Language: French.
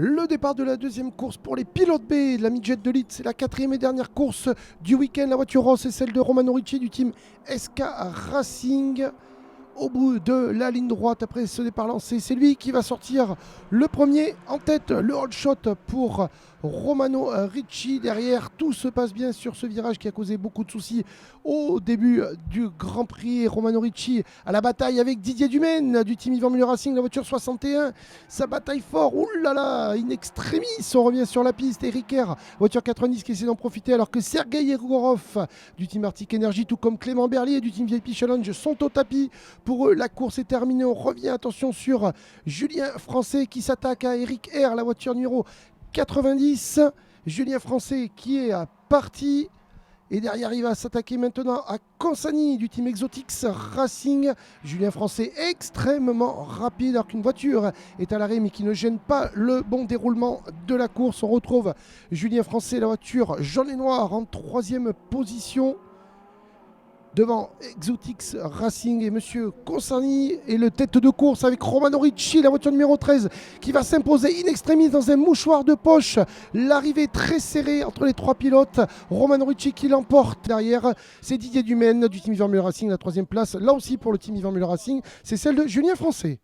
Le départ de la deuxième course pour les pilotes B de la midget de Leeds, c'est la quatrième et dernière course du week-end. La voiture rose, c'est celle de Romano Ricci du team SK Racing. Au bout de la ligne droite, après ce départ lancé, c'est lui qui va sortir le premier en tête. Le hold shot pour Romano Ricci. Derrière, tout se passe bien sur ce virage qui a causé beaucoup de soucis au début du Grand Prix. Romano Ricci à la bataille avec Didier Dumaine du team Yvan Muller Racing, la voiture 61. Ça bataille fort. Ouh là là, in extremis, on revient sur la piste. Eric Kerr, voiture 90 qui essaie d'en profiter alors que Sergei Yegorov du team Arctic Energy, tout comme Clément Berlier du team VIP Challenge, sont au tapis. Pour eux, la course est terminée. On revient, attention, sur Julien Français qui s'attaque à Eric R, la voiture numéro 90. Julien Français qui est parti. Et derrière, il va s'attaquer maintenant à Consani du team Exotix Racing. Julien Français extrêmement rapide alors qu'une voiture est à l'arrêt mais qui ne gêne pas le bon déroulement de la course. On retrouve Julien Français, la voiture jaune et noire en troisième position. Devant Exotix Racing et Monsieur Consani et le tête de course avec Romano Ricci, la voiture numéro 13 qui va s'imposer in extremis dans un mouchoir de poche. L'arrivée très serrée entre les trois pilotes. Romano Ricci qui l'emporte. Derrière, c'est Didier Dumaine du team Yvan Muller Racing, la troisième place. Là aussi pour le team Yvan Muller Racing, c'est celle de Julien Français.